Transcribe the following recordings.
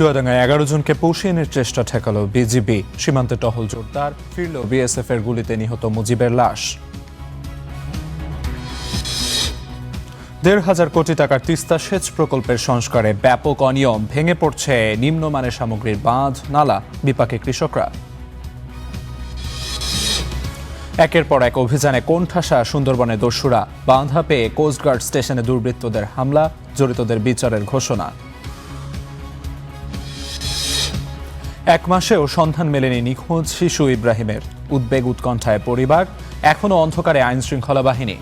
চুয়াডাঙ্গায় 11 জনকে পৌঁছিয়ে চেষ্টা ঠেকালো বিজিবি। সীমান্তে টহল জোরদার, ফিরল বিএসএফ এর গুলিতে নিহত মুজিবের লাশ। 1,500 কোটি টাকার তিস্তা সেচ প্রকল্পের সংস্কারে ব্যাপক অনিয়ম, ভেঙে পড়ছে নিম্নমানের সামগ্রীর বাঁধ নালা, বিপাকে কৃষকরা। একের পর এক অভিযানে কোণঠাসা সুন্দরবনে দস্যুরা, বাঁধা পেয়ে কোস্টগার্ড স্টেশনে দুর্বৃত্তদের হামলা, জড়িতদের বিচারের ঘোষণা। 1 মাসেও সন্ধান মেলেনি নিখোঁজ শিশু ইব্রাহিমের, উদ্বেগ উৎকণ্ঠায় পরিবার, এখনো অন্ধকারে আইন শৃঙ্খলা বাহিনী।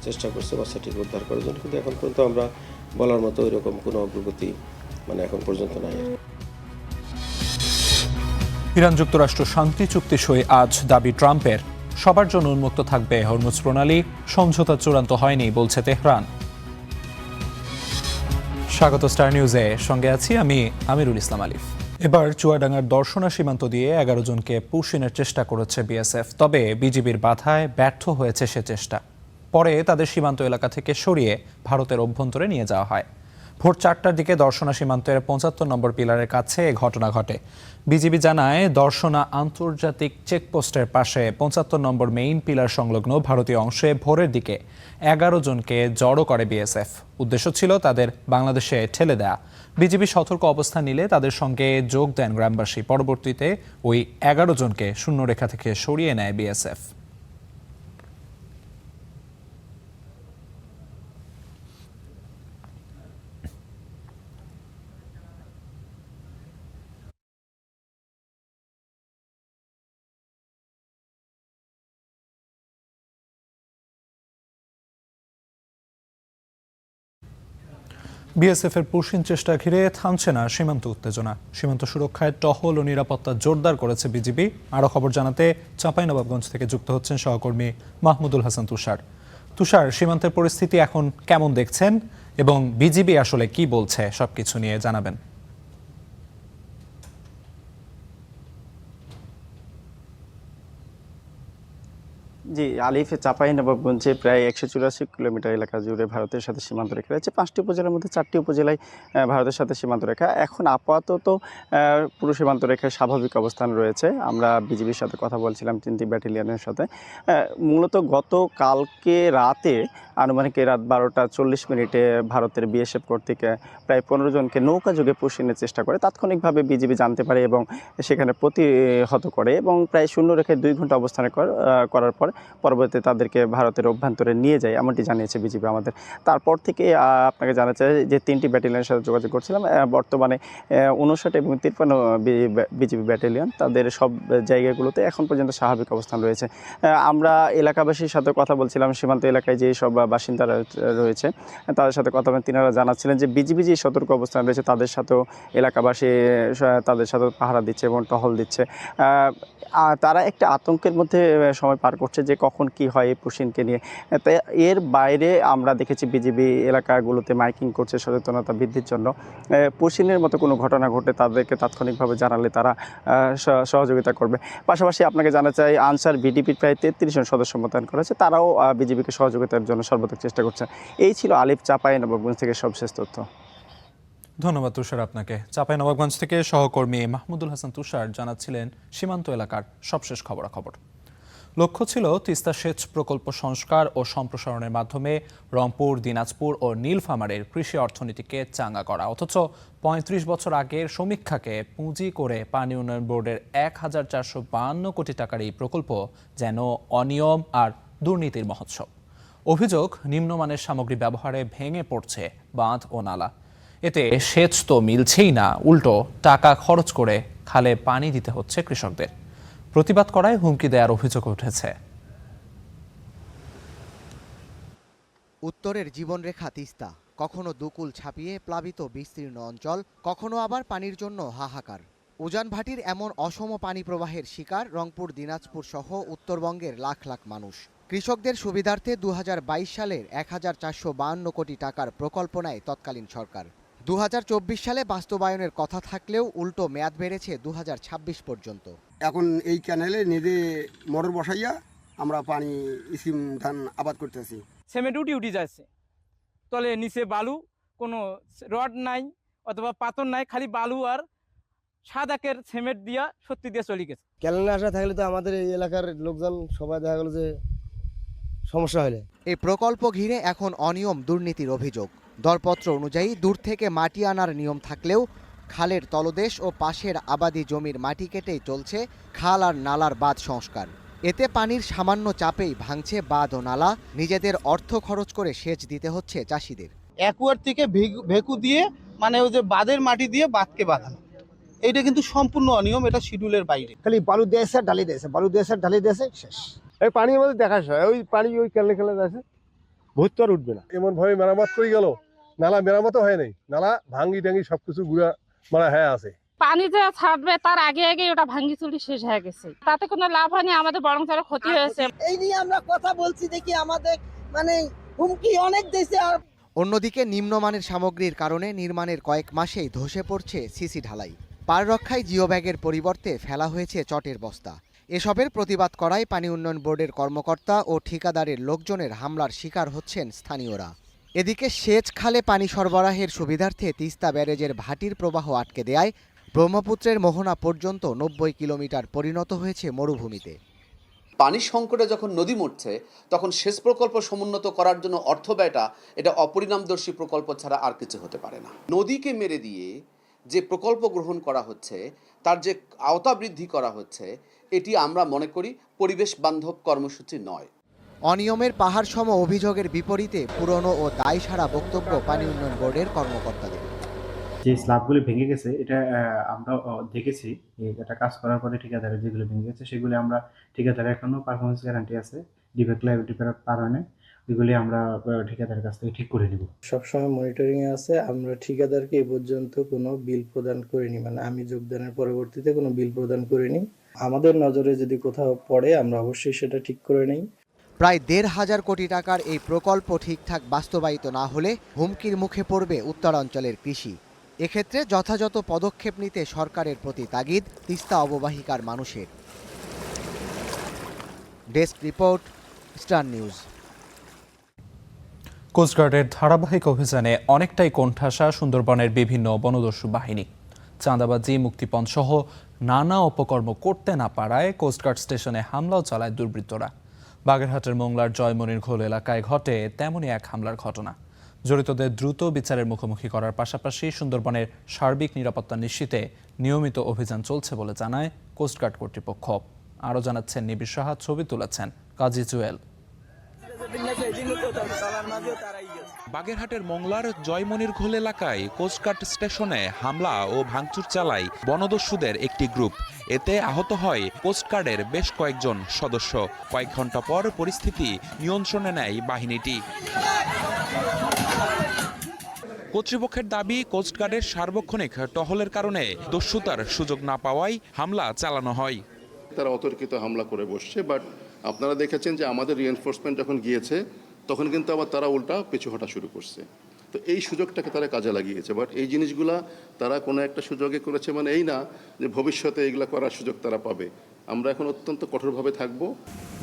চেষ্টা করছে বাচ্চাটিকে উদ্ধার করার জন্য, কিন্তু এখন পর্যন্ত আমরা বলার মতো ওইরকম কোনো অগ্রগতি এখন পর্যন্ত নাই। ইরান যুক্তরাষ্ট্র শান্তি চুক্তি সই আজ, দাবি ট্রাম্পের। সবার জন্য উন্মুক্ত থাকবে হরমুজ প্রণালী, সমঝোতা চূড়ান্ত হয়নি বলছে তেহরান। স্বাগত স্টার নিউজে, সঙ্গে আছি আমি আমিরুল ইসলাম আলিফ। এবার চুয়াডাঙ্গার দর্শনা সীমান্ত দিয়ে 11 জনকে পুশিনের চেষ্টা করেছে বিএসএফ, তবে বিজিবির বাধায় ব্যর্থ হয়েছে সে চেষ্টা। পরে তাদের সীমান্ত এলাকা থেকে সরিয়ে ভারতের অভ্যন্তরে নিয়ে যাওয়া হয়। ভোর 4টার দিকে দর্শনা সীমান্তের 75 নম্বর পিলারের কাছে এ ঘটনা ঘটে। বিজিবি জানায়, দর্শনা আন্তর্জাতিক চেকপোস্টের পাশে 75 নম্বর মেইন পিলার সংলগ্ন ভারতীয় অংশে ভোরের দিকে 11 জনকে জড়ো করে বিএসএফ। উদ্দেশ্য ছিল তাদের বাংলাদেশে ঠেলে দেয়া। বিজিবি সতর্ক অবস্থান নিলে তাদের সঙ্গে যোগ দেন গ্রামবাসী। পরবর্তীতে ওই 11 জনকে শূন্যরেখা থেকে সরিয়ে নেয় বিএসএফ। বিএসএফ এর পুশিন চেষ্টা ঘিরে থামছে না সীমান্ত উত্তেজনা। সীমান্ত সুরক্ষায় টহল ও নিরাপত্তা জোরদার করেছে বিজিবি। আরও খবর জানাতে চাঁপাইনবাবগঞ্জ থেকে যুক্ত হচ্ছেন সহকর্মী মাহমুদুল হাসান তুষার। তুষার, সীমান্তের পরিস্থিতি এখন কেমন দেখছেন এবং বিজিবি আসলে কি বলছে, সবকিছু নিয়ে জানাবেন। জি, আলিফে চাঁপাইনবাবগঞ্জে প্রায় 184 কিলোমিটার এলাকা জুড়ে ভারতের সাথে সীমান্ত রেখা রয়েছে। 5টি উপজেলার মধ্যে 4টি উপজেলায় ভারতের সাথে সীমান্ত রেখা। এখন আপাতত পুরো সীমান্ত রেখায় স্বাভাবিক অবস্থান রয়েছে। আমরা বিজিবির সাথে কথা বলছিলাম 3টি ব্যাটালিয়নের সাথে। মূলত গতকালকে রাতে আনুমানিক রাত 12টা 40 ভারতের বিএসএফ কর্তৃক প্রায় 15 জনকে নৌকা যোগে পুশিনের চেষ্টা করে। তাৎক্ষণিকভাবে বিজিবি জানতে পারে এবং সেখানে প্রতিহত করে এবং প্রায় শূন্য রেখায় 2 ঘন্টা অবস্থান করার পর পরবর্তীতে তাদেরকে ভারতের অভ্যন্তরে নিয়ে যায়, এমনটি জানিয়েছে বিজিবি আমাদের। তারপর থেকে আপনাকে জানাতে চাই যে 3টি ব্যাটালিয়নের সাথে যোগাযোগ করছিলাম। বর্তমানে 59 এবং 53 বিজিবি ব্যাটালিয়ন তাদের সব জায়গাগুলোতে এখন পর্যন্ত স্বাভাবিক অবস্থান রয়েছে। আমরা এলাকাবাসীর সাথে কথা বলছিলাম, সীমান্ত এলাকায় যে সব বাসিন্দারা রয়েছে তাদের সাথে কথা বলেন। তিনারা জানাচ্ছিলেন যে বিজিবি যে সতর্ক অবস্থান রয়েছে তাদের সাথেও এলাকাবাসী তাদের সাথে পাহারা দিচ্ছে এবং টহল দিচ্ছে। তারা একটা আতঙ্কের মধ্যে সময় পার করছে যে কখন কি হয় এই পুশিনকে নিয়ে। তাই এর বাইরে আমরা দেখেছি বিজিবি এলাকাগুলোতে মাইকিং করছে সচেতনতা বৃদ্ধির জন্য। পুশিনের মতো কোনো ঘটনা ঘটে তাদেরকে তাৎক্ষণিকভাবে জানালে তারা সহযোগিতা করবে। পাশাপাশি আপনাকে জানাতে চাই, আনসার বিডিপির প্রায় 33 জন সদস্য মোতায়েন করা হয়েছে, তারাও বিজিবিকে সহযোগিতার জন্য সর্বাত্মক চেষ্টা করছে। এই ছিল আলিফ চাঁপাইনবাবগঞ্জ থেকে সবশেষ তথ্য। ধন্যবাদ তুষার আপনাকে। চাঁপাইনবাবগঞ্জ থেকে সহকর্মী মাহমুদুল হাসান তুষার জানাচ্ছিলেন সীমান্ত এলাকার সবশেষ খবরাখবর। লক্ষ্য ছিল তিস্তা সেচ প্রকল্প সংস্কার ও সম্প্রসারণের মাধ্যমে রংপুর, দিনাজপুর ও নীলফামারীর কৃষি অর্থনীতিকে চাঙ্গা করা। অথচ 35 বছর আগের সমীক্ষাকে পুঁজি করে পানি উন্নয়ন বোর্ডের 1,452 কোটি টাকার এই প্রকল্প যেন অনিয়ম আর দুর্নীতির মহোৎসব। অভিযোগ, নিম্নমানের সামগ্রী ব্যবহারে ভেঙে পড়ছে বাঁধ ও নালা। এতে সেচ তো মিলছেই না, উল্টো টাকা খরচ করে খালে পানি দিতে হচ্ছে কৃষকদের। প্রতিবাদ করায় হুমকি দেওয়ার অভিযোগ উঠেছে। উত্তরের জীবনরেখা তিস্তা, কখনো দুকুল ছাপিয়ে প্লাবিত বিস্তীর্ণ অঞ্চল, কখনো আবার পানির জন্য হাহাকার। উজান ভাটির এমন অসম পানি প্রবাহের শিকার রংপুর, দিনাজপুর সহ উত্তরবঙ্গের লাখ লাখ মানুষ। কৃষকদের সুবিধার্থে 2022 সালের 1,452 কোটি টাকার প্রকল্প নেয় তৎকালীন সরকার। 2024 সালে বাস্তবায়নের কথা থাকলেও উল্টো মেয়াদ বেড়েছে 2026 পর্যন্ত। এখন এই ক্যানেলে নিজে মোটর বসাইয়া আমরা পানি স্কিম ধান আবাদ করতেছি। সেমেন্ট উঠি যাচ্ছে, তো তলে নিচে বালু, কোনো রড নাই অথবা পাথর নাই, খালি বালু আর সাদাকের সিমেন্ট দিয়া সত্যি দিয়ে চলে গেছে। ক্যালেন্ডার আসা থাকলে তো আমাদের এই এলাকার লোকজন সবাই দেখা গেল যে সমস্যা হলে। এই প্রকল্প ঘিরে এখন অনিয়ম দুর্নীতির অভিযোগ। দরপত্র অনুযায়ী দূর থেকে মাটি আনার নিয়ম থাকলেও খালের তলদেশ ও পাশের আবাদি জমির মাটি কেটেই চলছে খাল আর নালার বাঁধ সংস্কার। এতে পানির সামান্য চাপেই ভাঙছে বাঁধ ও নালা, নিজেদের অর্থ খরচ করে সেচ দিতে হচ্ছে চাষিদের। অ্যাকুয়ার থেকে ভেকু দিয়ে মানে ওই যে বাঁধের মাটি দিয়ে বাঁধকে বাঁধানো, এইটা কিন্তু সম্পূর্ণ অনিয়ম, এটা শিডিউলের বাইরে। খালি বালু দিয়েছে ঢালি দিয়েছে, বালু দিয়েছে ঢালি দিয়েছে, শেষ। এই পানির মধ্যে দেখা যায় ওই পানি ওই খেলে যাচ্ছে, ভর্তি আর উঠবে না। এমন ভাবে মেরামত করে গেল, নালা মেরামতও হয় নাই, নালা ভাঙ্গি টাঙ্গি সবকিছু গুড়া মারা হয়ে আছে। পানি যে ছাড়বে তার আগে আগে ওটা ভাঙ্গি চুরি শেষ হয়ে গেছে, তাতে কোনো লাভ হয়নি, আমাদের বরং আরো ক্ষতি হয়েছে। এই নিয়ে আমরা কথা বলছি, দেখি আমাদের মানে হুমকি অনেক দিয়েছে। আর অন্যদিকে নিম্নমানের সামগ্রীর কারণে নির্মাণের কয়েক মাসেই ধসে পড়ছে সিসি ঢালাই। পার রক্ষায় জিও ব্যাগের পরিবর্তে ফেলা হয়েছে চটের বস্তা। এসবের প্রতিবাদ করায় পানি উন্নয়ন বোর্ডের কর্মকর্তা ও ঠিকাদারের লোকজনের হামলার শিকার হচ্ছেন স্থানীয়রা। এদিকে সেচ খালে পানি সরবরাহের সুবিধার্থে তিস্তা ব্যারেজের ভাটির প্রবাহ আটকে দেয়ায় ব্রহ্মপুত্রের মোহনা পর্যন্ত 90 কিলোমিটার পরিণত হয়েছে মরুভূমিতে। পানির সংকটে যখন নদী মরছে তখন সেচ প্রকল্প সমুন্নত করার জন্য অর্থ ব্যয়টা এটা অপরিণামদর্শী প্রকল্প ছাড়া আর কিছু হতে পারে না। নদীকে মেরে দিয়ে যে প্রকল্প গ্রহণ করা হচ্ছে, তার যে আওতা বৃদ্ধি করা হচ্ছে, এটি আমরা মনে করি পরিবেশ বান্ধব কর্মসূচি নয়। অনিয়মের পাহাড় সম অভিযোগের বিপরীতে পুরনো ও দায়সারা বক্তব্য পানি উন্নয়ন বোর্ডের কর্মকর্তাদের। যে স্ল্যাবগুলি ভেঙে গেছে এটা আমরা দেখেছি, এটা কাজ করার পরে ঠিকাদারের যেগুলো ভেঙে গেছে সেগুলি আমরা ঠিকাদারের এখনো পারফরমেন্স গ্যারান্টি আছে, ডিফেক্ট লাইবিলিটি পার হয় না, ওইগুলি আমরা ঠিকাদারের কাছ থেকে ঠিক করে নিব। সবসময় মনিটরিং এ আছে। আমরা ঠিকাদারকে এ পর্যন্ত কোনো বিল প্রদান করিনি, মানে আমি যোগদানের পরবর্তীতে কোনো বিল প্রদান করিনি। আমাদের নজরে যদি কোথাও পড়ে আমরা অবশ্যই সেটা ঠিক করে নেই। প্রায় 1,500 কোটি টাকার এই প্রকল্প ঠিকঠাক বাস্তবায়িত না হলে হুমকির মুখে পড়বে উত্তরাঞ্চলের কৃষি। এক্ষেত্রে যথাযথ পদক্ষেপ নিতে সরকারের প্রতি তাগিদ তিস্তা অববাহিকার মানুষের। Desk report, Star News. কোস্টগার্ডের ধারাবাহিক অভিযানে অনেকটাই কোণঠাসা সুন্দরবনের বিভিন্ন বনদস্যু বাহিনী। চাঁদাবাজি, মুক্তিপণ সহ নানা অপকর্ম করতে না পারায় কোস্টগার্ড স্টেশনে হামলাও চালায় দুর্বৃত্তরা। বাগেরহাটের মোংলার জয়মনির ঘোল এলাকায় ঘটে তেমনই এক হামলার ঘটনা। জড়িতদের দ্রুত বিচারের মুখোমুখি করার পাশাপাশি সুন্দরবনের সার্বিক নিরাপত্তা নিশ্চিতে নিয়মিত অভিযান চলছে বলে জানায় কোস্টগার্ড কর্তৃপক্ষ। আরও জানাচ্ছেন নিবিড় সাহা, ছবি তুলেছেন কাজী জুয়েল। বাগেরহাটের মোংলার জয়মনির ঘোল এলাকায় কোস্টগার্ড স্টেশনে হামলা ও ভাঙচুর চালায় বনদস্যুদের একটি গ্রুপ। এতে আহত হয় কোস্টগার্ডের বেশ কয়েকজন সদস্য। কয়েক ঘন্টা পর পরিস্থিতি নিয়ন্ত্রণে নেয় বাহিনীটি। কর্তৃপক্ষের দাবি, কোস্টগার্ডের সার্বক্ষণিক টহলের কারণে দস্যুতার সুযোগ না পাওয়ায় হামলা চালানো হয়। তারা অতর্কিত হামলা করে বসছে, বাট আপনারা দেখেছেন যে আমাদের রিএনফোর্সমেন্ট যখন গিয়েছে তখন কিন্তু আবার তারা উল্টা পিছু হটা শুরু করছে। তো এই সুযোগটাকে তারা কাজে লাগিয়েছে, বাট এই জিনিসগুলা তারা কোনো একটা সুযোগে করেছে মানে এই না যে ভবিষ্যতে এইগুলা করার সুযোগ তারা পাবে। আমরা এখন অত্যন্ত কঠোরভাবে থাকব।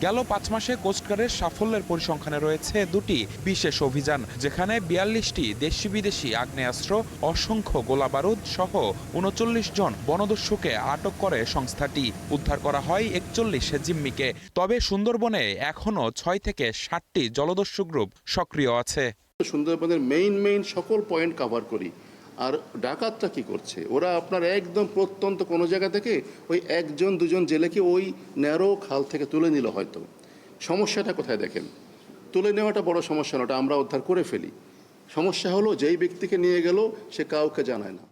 গেল 5 মাসে কোস্টগার্ডের সাফল্যের পরিসংখ্যানে রয়েছে 2টি বিশেষ অভিযান, যেখানে 42টি দেশি বিদেশি আগ্নেয়াস্ত্র, অসংখ্য গোলাবারুদ সহ 39 জন বনদস্যুকে আটক করে সংস্থাটি। উদ্ধার করা হয় 41 জিম্মিকে। তবে সুন্দরবনে এখনও 6 থেকে 7টি জলদস্যু গ্রুপ সক্রিয় আছে। সুন্দরবনের মেইন সকল পয়েন্ট কভার করি। আর ডাকাতটা কি করছে, ওরা আপনার একদম প্রত্যন্ত কোনো জায়গা থেকে ওই 1-2 জেলেকে ওই ন্যারো খাল থেকে তুলে নিল। হয়তো সমস্যাটা কোথায় দেখেন, তুলে নেওয়াটা বড় সমস্যা না, ওটা আমরা উদ্ধার করে ফেলি। সমস্যা হলো যেই ব্যক্তিকে নিয়ে গেল সে কাউকে জানায় না।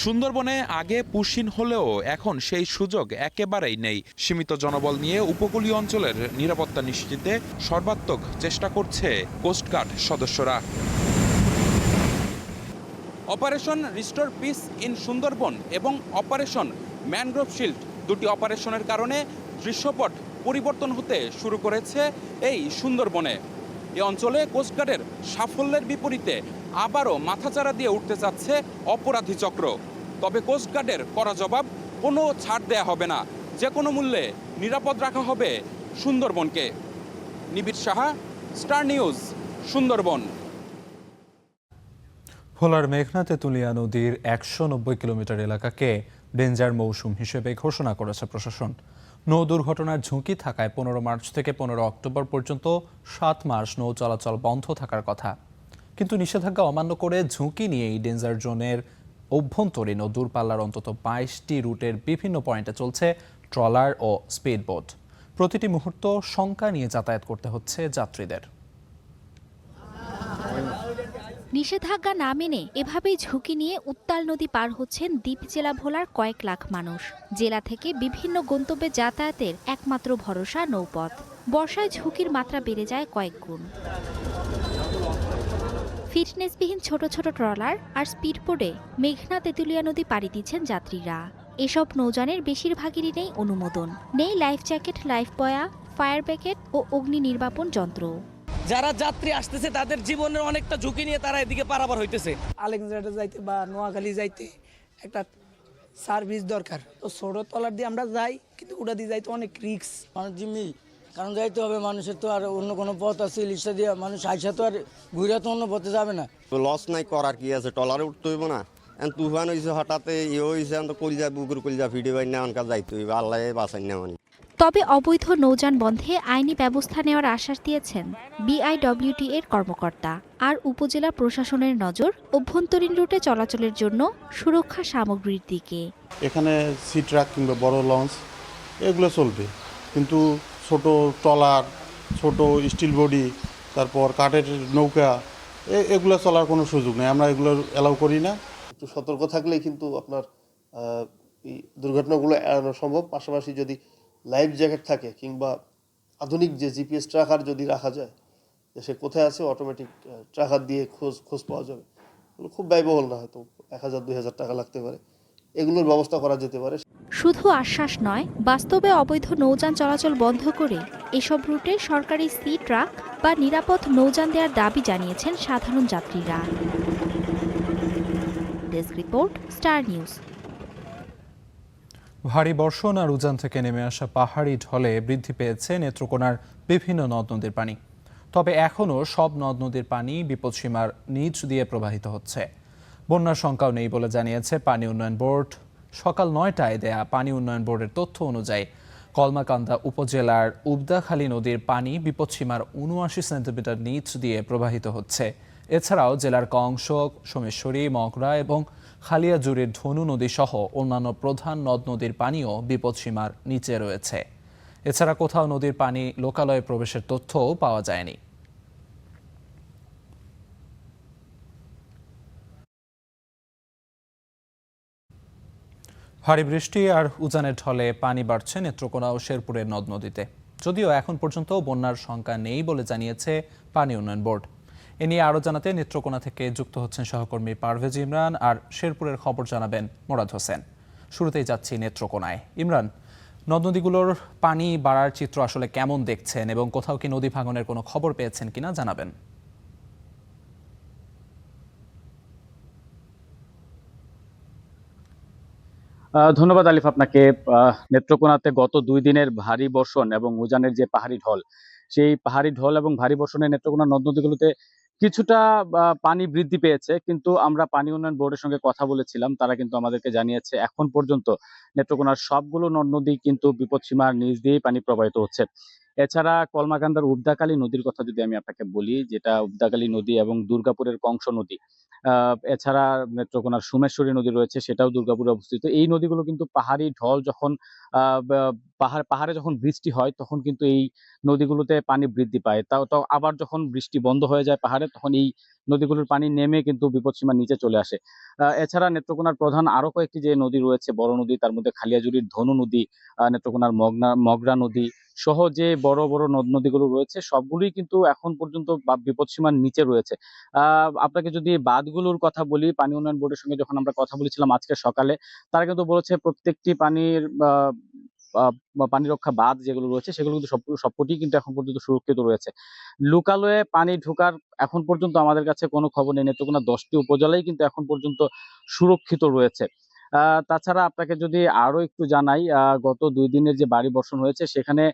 সুন্দরবনে আগে পুশিন হলেও এখন সেই সুযোগ একেবারেই নেই। সীমিত জনবল নিয়ে উপকূলীয় অঞ্চলের নিরাপত্তা নিশ্চিতে সর্বাত্মক চেষ্টা করছে কোস্টগার্ড সদস্যরা। Operation restore piece in Sundarban এবং অপারেশন ম্যানগ্রোভ শিল্ড, 2টি অপারেশনের কারণে দৃশ্যপট পরিবর্তন হতে শুরু করেছে এই সুন্দরবনে। এই অঞ্চলে কোস্টগার্ডের সাফল্যের বিপরীতে আবারও মাথাচাড়া দিয়ে উঠতে চাচ্ছে অপরাধী চক্র। তবে কোস্টগার্ডের কড়া জবাব, কোনো ছাড় দেয়া হবে না, যে কোনো মূল্যে নিরাপদ রাখা হবে সুন্দরবনকে। নিবিড় সাহা, স্টার নিউজ, সুন্দরবন। ভোলার মেঘনা তেঁতুলিয়া নদীর ১৯০ কিলোমিটার এলাকাকে ডেঞ্জার মৌসুম হিসেবে ঘোষণা করেছে প্রশাসন। নৌ দুর্ঘটনার ঝুঁকি থাকায় ১৫ মার্চ থেকে ১৫ অক্টোবর পর্যন্ত ৭ মাস নৌ চলাচল বন্ধ থাকার কথা। কিন্তু নিষেধাজ্ঞা অমান্য করে ঝুঁকি নিয়েই ডেঞ্জার জোনের অভ্যন্তরীণ ও দূরপাল্লার অন্তত ২২টি রুটের বিভিন্ন পয়েন্টে চলছে ট্রলার ও স্পিডবোট। প্রতিটি মুহূর্ত শঙ্কা নিয়ে যাতায়াত করতে হচ্ছে যাত্রীদের। নিষেধাজ্ঞা না মেনে এভাবেই ঝুঁকি নিয়ে উত্তাল নদী পার হচ্ছেন দ্বীপ জেলা ভোলার কয়েক লাখ মানুষ। জেলা থেকে বিভিন্ন গন্তব্যে যাতায়াতের একমাত্র ভরসা নৌপথ। বর্ষায় ঝুঁকির মাত্রা বেড়ে যায় কয়েক গুণ। ফিটনেসবিহীন ছোট ছোট ট্রলার আর স্পিডবোটে মেঘনা তেঁতুলিয়া নদী পাড়ি দিচ্ছেন যাত্রীরা। এসব নৌযানের বেশিরভাগেরই নেই অনুমোদন, নেই লাইফ জ্যাকেট, লাইফ বয়া, ফায়ার ব্যাকেট ও অগ্নি নির্বাপন যন্ত্র। যারা যাত্রী আসতেছে তাদের জীবনের অনেকটা ঝুঁকি নিয়ে তারা এদিকে পারাপার হইতেছে। আলেকজান্ডার যাইতে বা নোয়াখালী যাইতে একটা সার্ভিস দরকার, তো ছোট ট্রলার দিয়ে আমরা যাই, কিন্তু ওটা দিয়ে যাইতে অনেক রিস্ক। মানুষ জিম্মি, কারণ যাইতে হবে, মানুষের তো আর অন্য কোনো পথ আছে ইলিশা দিয়ে মানুষ আইসা তো আর ঘুরে তো অন্য পথে যাবে না। লস নাই করার কি আছে, ট্রলারে উঠতে হইব না। তুফান হয়েছে হঠাৎ হয়েছে, কলিজা বুকুর কলিজা ভিডিও বাই না অনকা যাইতে হইব, আল্লাহ বাঁচাই না মানে। তবে অবৈধ নৌযান বন্ধে আইনি ব্যবস্থা নেওয়ার আশ্বাস দিয়েছেন বিআইডব্লিউটি এর কর্মকর্তা। আর উপজেলা প্রশাসনের নজর অভ্যন্তরীণ রুটে চলাচলের জন্য সুরক্ষা সামগ্রীর দিকে। এখানে সি ট্রাক কিংবা বড় লঞ্চ এগুলো চলবে, কিন্তু ছোট ট্রলার, ছোট স্টিল বডি, তারপর কাঠের নৌকা এগুলো চলার কোনো সুযোগ নেই, আমরা এগুলো অ্যালাউ করি না। একটু সতর্ক থাকলেই কিন্তু আপনার এই দুর্ঘটনাগুলো এড়ানো সম্ভব। পাশাপাশি যদি লাইফ জ্যাকেট থাকে কিংবা আধুনিক যে জিপিএস ট্র্যাকার যদি রাখা যায়, যে সে কোথায় আছে অটোমেটিক ট্র্যাকার দিয়ে খোঁজ পাওয়া যাবে। এগুলো খুব ব্যয়বহুল না, হয়তো ১,০০০-২,০০০ টাকা লাগতে পারে, এগুলোর ব্যবস্থা করা যেতে পারে। শুধু আশ্বাস নয়, বাস্তবে অবৈধ নৌযান চলাচল বন্ধ করে এসব রুটে সরকারি সি ট্রাক বা নিরাপদ নৌযান দেওয়ার দাবি জানিয়েছেন সাধারণ যাত্রীরা। Desk report, Star news. ভারী বর্ষণ আর উজান থেকে নেমে আসা পাহাড়ি ঢলে বৃদ্ধি পেয়েছে নেত্রকোনার বিভিন্ন নদ নদীর পানি। তবে এখনও সব নদ নদীর পানি বিপদসীমার নিচ দিয়ে প্রবাহিত হচ্ছে। বন্যার শঙ্কাও নেই বলে জানিয়েছে পানি উন্নয়ন বোর্ড। সকাল ৯টায় দেয়া পানি উন্নয়ন বোর্ডের তথ্য অনুযায়ী কলমাকান্দা উপজেলার উবদাখালী নদীর পানি বিপদসীমার ৭৯ সেন্টিমিটার নিচ দিয়ে প্রবাহিত হচ্ছে। এছাড়াও জেলার কংস, সোমেশ্বরী, মগরা এবং খালিয়াজুড়ির ধনু নদী সহ অন্যান্য প্রধান নদ নদীর পানিও বিপদসীমার নিচে রয়েছে। এছাড়া কোথাও নদীর পানি লোকালয়ে প্রবেশের তথ্যও পাওয়া যায়নি। ভারী বৃষ্টি আর উজানের ঢলে পানি বাড়ছে নেত্রকোনা ও শেরপুরের নদ নদীতে। যদিও এখন পর্যন্ত বন্যার শঙ্কা নেই বলে জানিয়েছে পানি উন্নয়ন বোর্ড। এ নিয়ে আরও জানাতে নেত্রকোনা থেকে যুক্ত হচ্ছেন সহকর্মী পারভেজ ইমরান, আর শেরপুরের খবর জানাবেন মোরাদ হোসেন। শুরুতেই যাচ্ছি নেত্রকোনায়। ইমরান, নদ নদীগুলোর পানি বাড়ার চিত্র আসলে কেমন দেখছেন এবং কোথাও কি নদী ভাঙনের কোনো খবর পেয়েছেন কিনা জানাবেন। ধন্যবাদ আলিফ আপনাকে। নেত্রকোনাতে গত ২ দিনের ভারী বর্ষণ এবং উজানের যে পাহাড়ি ঢল, সেই পাহাড়ি ঢল এবং ভারী বর্ষণে নেত্রকোনা নদ নদীগুলোতে কিছুটা পানি বৃদ্ধি পেয়েছে, কিন্তু আমরা পানি উন্নয়ন বোর্ডের সঙ্গে কথা বলেছিলাম, তারা কিন্তু আমাদেরকে জানিয়েছে এখন পর্যন্ত নেত্রকোনার সবগুলো নদ নদী কিন্তু বিপদসীমার নিচ দিয়েই পানি প্রবাহিত হচ্ছে। এছাড়া কলমাকান্দার উবদাকালী নদীর কথা যদি আমি আপনাকে বলি, যেটা উবদাকালী নদী এবং দুর্গাপুরের কংস নদী, এছাড়া নেত্রকোনার সোমেশ্বরী নদী রয়েছে, সেটাও দুর্গাপুরে অবস্থিত। এই নদীগুলো কিন্তু পাহাড়ি ঢল যখন পাহাড়ে যখন বৃষ্টি হয় তখন কিন্তু এই নদীগুলোতে পানি বৃদ্ধি পায়। তাও আবার যখন বৃষ্টি বন্ধ হয়ে যায় পাহাড়ে, তখন এই নদীগুলোর পানি নেমে কিন্তু বিপদসীমার নিচে চলে আসে। এছাড়া নেত্রকোনার প্রধান আরো কয়েকটি যে নদী রয়েছে বড় নদী, তার মধ্যে খালিয়াজুড়ির ধনু নদী, নেত্রকোনার মগরা নদী সহ যে বড় বড় নদ নদীগুলো রয়েছে, সবগুলোই কিন্তু এখন পর্যন্ত বিপদসীমার নিচে রয়েছে। আপনাকে যদি বাঁধগুলোর কথা বলি, পানি উন্নয়ন বোর্ডের সঙ্গে যখন আমরা কথা বলেছিলাম আজকে সকালে, তারা কিন্তু বলেছে প্রত্যেকটি পানির পানি রক্ষা বাঁধ যেগুলো রয়েছে সেগুলো কিন্তু সবকটি কিন্তু এখন পর্যন্ত সুরক্ষিত রয়েছে। লোকালয়ে পানি ঢোকার এখন পর্যন্ত আমাদের কাছে কোনো খবর নেই। নেত্রকোনা 10টি উপজেলাই কিন্তু এখন পর্যন্ত সুরক্ষিত রয়েছে। তাছাড়া আপনাকে যদি আরো একটু জানাই, গত 2 দিনের যে ভারী বর্ষণ হয়েছে সেখানে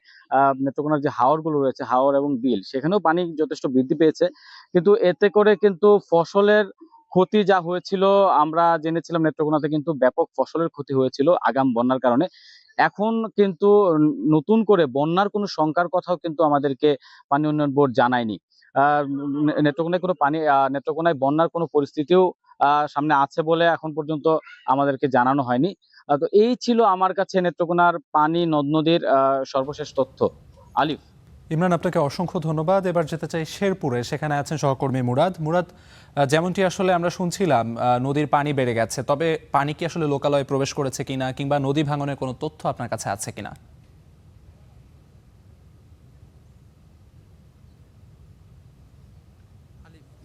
নেত্রকোনার যে হাওরগুলো রয়েছে, হাওর এবং বিল, সেখানেও পানি যথেষ্ট বৃদ্ধি পেয়েছে। কিন্তু এতে করে কিন্তু ফসলের ক্ষতি যা হয়েছিল, আমরা জেনেছিলাম নেত্রকোনাতে কিন্তু ব্যাপক ফসলের ক্ষতি হয়েছিল আগাম বন্যার কারণে। এখন কিন্তু নতুন করে বন্যার কোনো শঙ্কার কথাও কিন্তু আমাদেরকে পানি উন্নয়ন বোর্ড জানায়নি। নেত্রকোনায় কোনো নেত্রকোনায় বন্যার কোনো পরিস্থিতিও সামনে আছে বলে এখন পর্যন্ত আমাদেরকে জানানো হয়নি। তো এই ছিল আমার কাছে নেত্রকোনার পানি নদ নদীর সর্বশেষ তথ্য। আলিফ। ইমরান, আপনাকে অসংখ্য ধন্যবাদ। এবার যেতে চাই শেরপুরে, সেখানে আছেন সহকর্মী মুরাদ। যেমনটি আসলে আমরা শুনছিলাম, নদীর পানি বেড়ে গেছে, তবে পানি কি আসলে লোকালয়ে প্রবেশ করেছে কিনা কিংবা নদী ভাঙনের কোনো তথ্য আপনার কাছে আছে কিনা?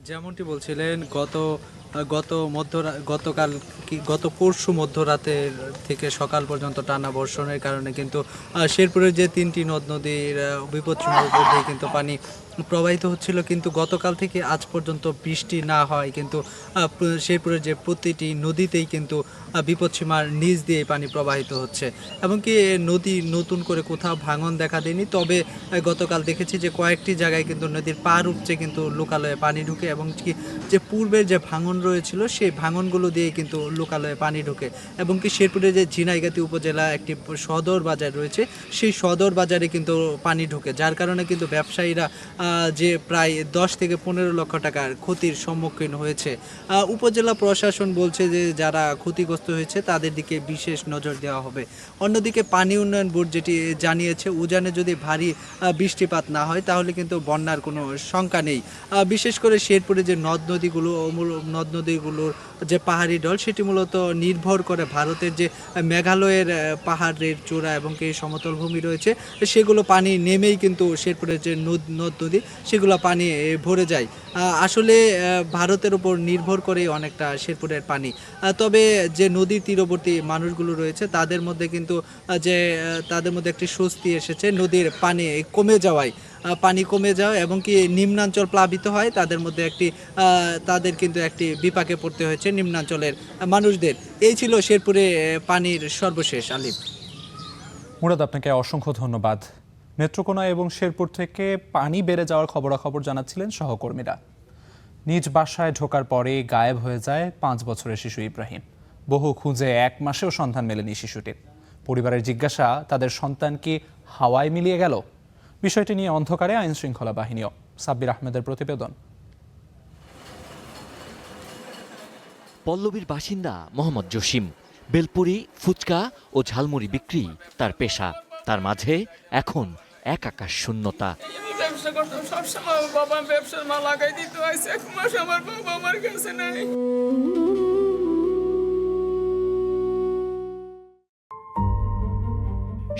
যেমনটি বলছিলেন, গত পরশু মধ্যরাতের থেকে সকাল পর্যন্ত টানা বর্ষণের কারণে কিন্তু শেরপুরের যে 3টি নদ নদীর বিপদসীমার উপর দিয়ে কিন্তু পানি প্রবাহিত হচ্ছিল, কিন্তু গতকাল থেকে আজ পর্যন্ত বৃষ্টি না হয় কিন্তু শেরপুরের যে প্রতিটি নদীতেই কিন্তু বিপদসীমার নিচ দিয়ে পানি প্রবাহিত হচ্ছে। এমনকি নদী নতুন করে কোথাও ভাঙন দেখা দেয়নি, তবে গতকাল দেখেছি যে কয়েকটি জায়গায় কিন্তু নদীর পার উপচে কিন্তু লোকালয়ে পানি ঢুকে, এবং কি যে পূর্বের যে ভাঙন রয়েছিল সেই ভাঙনগুলো দিয়ে কিন্তু লোকালয়ে পানি ঢুকে। এবং কি শেরপুরের যে ঝিনাইগাতি উপজেলা একটি সদর বাজার রয়েছে, সেই সদর বাজারে কিন্তু পানি ঢুকে, যার কারণে কিন্তু ব্যবসায়ীরা যে প্রায় 10 থেকে 15 লক্ষ টাকার ক্ষতির সম্মুখীন হয়েছে। উপজেলা প্রশাসন বলছে যে যারা ক্ষতিগ্রস্ত হয়েছে তাদের দিকে বিশেষ নজর দেওয়া হবে। অন্যদিকে পানি উন্নয়ন বোর্ড যেটি জানিয়েছে, উজানে যদি ভারী বৃষ্টিপাত না হয় তাহলে কিন্তু বন্যার কোনো শঙ্কা নেই। বিশেষ করে শেরপুরে যে নদ নদীগুলোর যে পাহাড়ি ঢল, সেটি মূলত নির্ভর করে ভারতের যে মেঘালয়ের পাহাড়ের চূড়া এবং কি সমতল ভূমি রয়েছে, সেগুলো পানি নেমেই কিন্তু শেরপুরের যে নদ নদী সেগুলো পানি ভরে যায়। আসলে ভারতের উপর নির্ভর করে অনেকটা শেরপুরের পানি। তবে যে নদীর তীরবর্তী মানুষগুলো রয়েছে তাদের মধ্যে কিন্তু তাদের মধ্যে একটি স্বস্তি এসেছে নদীর পানি কমে যাওয়ায়। পানি কমে যাওয়া এবং কি নিম্নাঞ্চল প্লাবিত হয়, তাদের কিন্তু একটি বিপাকে পড়তে হয়েছে নিম্নাঞ্চলের মানুষদের। এই ছিল শেরপুরে পানির সর্বশেষ। আলিফ। মুরাদ, আপনাকে অসংখ্য ধন্যবাদ। নেত্রকোনা এবং শেরপুর থেকে পানি বেড়ে যাওয়ার খবরাখবর জানাচ্ছিলেন সহকর্মীরা। নিজ বাসায় ঢোকার পরে গায়েব হয়ে যায় 5 বছরের শিশু ইব্রাহিম। বহু খুঁজে 1 মাসেও সন্ধান মেলেনি শিশুটির। পরিবারের জিজ্ঞাসা, তাদের সন্তান কি হাওয়ায় মিলিয়ে গেল? বিষয়টি নিয়ে অন্ধকারে আইন শৃঙ্খলা বাহিনীও। সাব্বির আহমেদের প্রতিবেদন। পল্লবীর বাসিন্দা মোহাম্মদ জসিম। বেলপুরি, ফুচকা ও ঝালমুড়ি বিক্রি তার পেশা। তার মাঝে এখন এক আকাশ শূন্যতা। ব্যবসা করতাম সবসময়, বাবা ব্যবসার মা লাগাই দিত, 1 মাস আমার বাবা আমার কাছে নাই।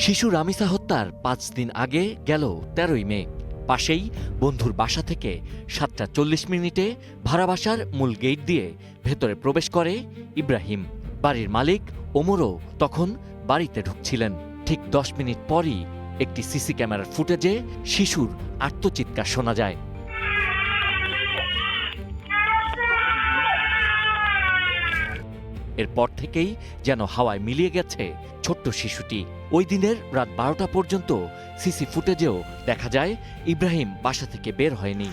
শিশু রামিসা হত্যার 5 দিন আগে গেল 13ই মে। পাশেই বন্ধুর বাসা থেকে 7:40 ভাড়া বাসার মূল গেট দিয়ে ভেতরে প্রবেশ করে ইব্রাহিম। বাড়ির মালিক ওমরও তখন বাড়িতে ঢুকছিলেন। ঠিক 10 মিনিট পরই একটি সিসি ক্যামেরার ফুটেজে শিশুর আর্তচিৎকার শোনা যায়। এরপর থেকেই যেন হাওয়ায় মিলিয়ে গেছে ছোট্ট শিশুটি। ওই দিনের রাত 12টা পর্যন্ত সিসি ফুটেজেও দেখা যায় ইব্রাহিম বাসা থেকে বের হয়নি।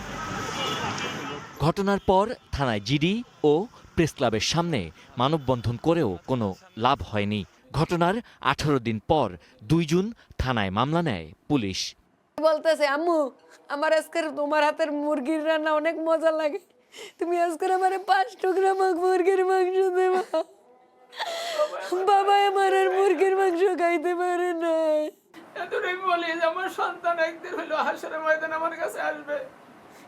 ঘটনার পর থানায় জিডি ও প্রেস ক্লাবের সামনে মানববন্ধন করেও কোনো লাভ হয়নি। ঘটনার 18 দিন পর 2 জুন থানায় মামলা নেয় পুলিশ। বলতেছে, আম্মু আমার আজকের তোমার হাতের মুরগির রান্না অনেক মজা লাগে, তুমি আজকের আমার 5 টুকরা মুরগির মাংস দেবা। বাবা আমার আর মুরগির মাংস খাইতে পারে না। এতটাই বলি যে আমার সন্তান একদিন হলো হাসরের ময়দান আমার কাছে আসবে,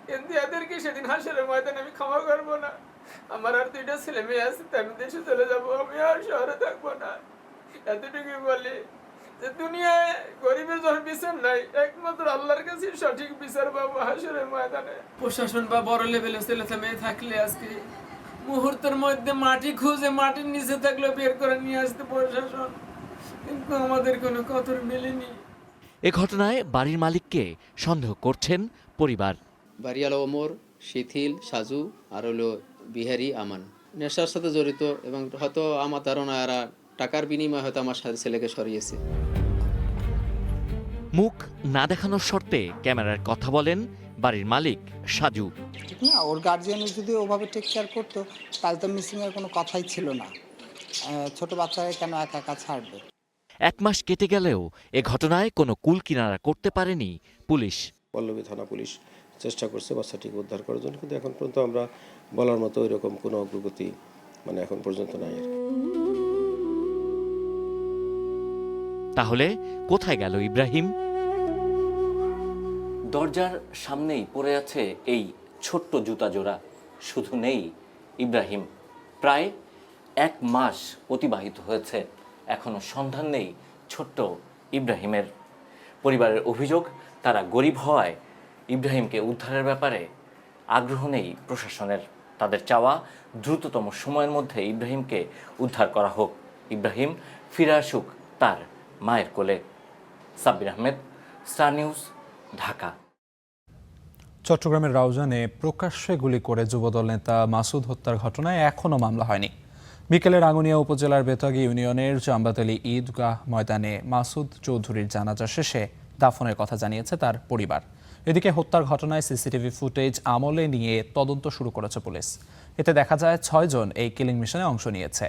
কিন্তু এদেরকে সেদিন হাসরের ময়দান আমি ক্ষমা করবো না। আমার আর 2টা ছেলে মেয়ে আছে, আমি দেশে চলে যাবো, আমি আর শহরে থাকবো না। এতটুকুই বলি যে দুনিয়ায় গরিবের যখন বিচার নাই, একমাত্র আল্লাহর কাছে সঠিক বিচার পাবো হাসরের ময়দানে। প্রশাসন বা বড় লেভেলে ছেলে মেয়ে থাকলে আজকে মুহূর্তের মধ্যে মাটি খুঁজে মাটির নিচে থাকলে বের করে নিয়ে আসতে প্রশাসন, কিন্তু আমাদের কোনো কদর মেলেনি। এ ঘটনায় বাড়ির মালিককে সন্দেহ করছেন পরিবার। বাড়িওয়ালা ওমর, শিথিল, সাজু আর হলো বিহারি আমান নেশার সাথে জড়িত, এবং হয়তো আমার ধারণা এরা টাকার বিনিময়ে হয়তো আমার সাথে ছেলেকে সরিয়েছে। মুখ না দেখানোর শর্তে ক্যামেরার কথা বলেন বাড়ির মালিক সাজু। ঠিক না, ওর গার্জিয়ান যদি ওভাবে টেক কেয়ার করতো তাহলে তো মিসিংয়ের কোনো কথাই ছিল না। ছোট বাচ্চাকে কেন একা একা ছাড়বে? 1 মাস কেটে গেলেও এ ঘটনায় কোনো কুল কিনারা করতে পারেনি পুলিশ। পল্লবী থানা পুলিশ চেষ্টা করছে বাচ্চাটিকে উদ্ধার করার জন্য, কিন্তু এখন পর্যন্ত আমরা বলার মতো এরকম কোনো অগ্রগতি এখন পর্যন্ত নাই। তাহলে কোথায় গেল ইব্রাহিম? দরজার সামনেই পড়ে আছে এই ছোট্ট জুতা জোড়া, শুধু নেই ইব্রাহিম। প্রায় 1 মাস অতিবাহিত হয়েছে, এখনো সন্ধান নেই ছোট্ট ইব্রাহিমের। পরিবারের অভিযোগ, তারা গরিব হওয়ায় ইব্রাহিমকে উদ্ধারের ব্যাপারে আগ্রহ নেই প্রশাসনের। তাদের চাওয়া দ্রুততম সময়ের মধ্যে ইব্রাহিমকে উদ্ধার করা হোক, ইব্রাহিম ফিরে আসুক তার মায়ের কোলে। Sabbir Ahmed, star news, Dhaka. চট্টগ্রামের রাউজানে প্রকাশ্যে গুলি করে যুবদল নেতা মাসুদ হত্যার ঘটনায় এখনও মামলা হয়নি। বিকেলে রাঙ্গুনিয়া উপজেলার বেতাগী ইউনিয়নের জাম্বাতলী ঈদগাহ ময়দানে মাসুদ চৌধুরীর জানাজা শেষে দাফনের কথা জানিয়েছে তার পরিবার। এদিকে হত্যার ঘটনায় সিসিটিভি ফুটেজ আমলে নিয়ে তদন্ত শুরু করেছে পুলিশ। এতে দেখা যায় 6 জন এই কিলিং মিশনে অংশ নিয়েছে।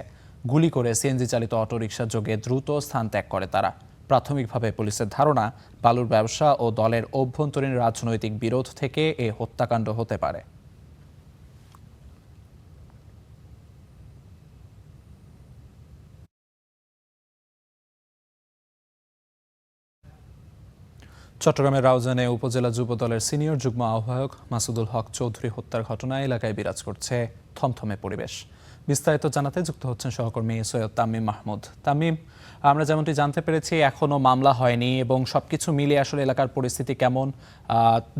গুলি করে সিএনজি চালিত অটোরিকশার যোগে দ্রুত স্থান ত্যাগ করে তারা। প্রাথমিকভাবে পুলিশের ধারণা, বালুর ব্যবসা ও দলের অভ্যন্তরীণ রাজনৈতিক বিরোধ থেকে এ হত্যাকাণ্ড হতে পারে। চট্টগ্রামের রাউজানে উপজেলা যুব দলের সিনিয়র যুগ্ম আহ্বায়ক মাসুদুল হক চৌধুরী হত্যার ঘটনায় এলাকায় বিরাজ করছে থমথমে পরিবেশ। বিস্তারিত জানাতে যুক্ত হচ্ছেন সহকর্মী সৈয়দ তামিম মাহমুদ। তামিম, আমরা যেমনটি জানতে পেরেছি এখনো মামলা হয়নি এবং সবকিছু মিলিয়ে আসলে এলাকার পরিস্থিতি কেমন,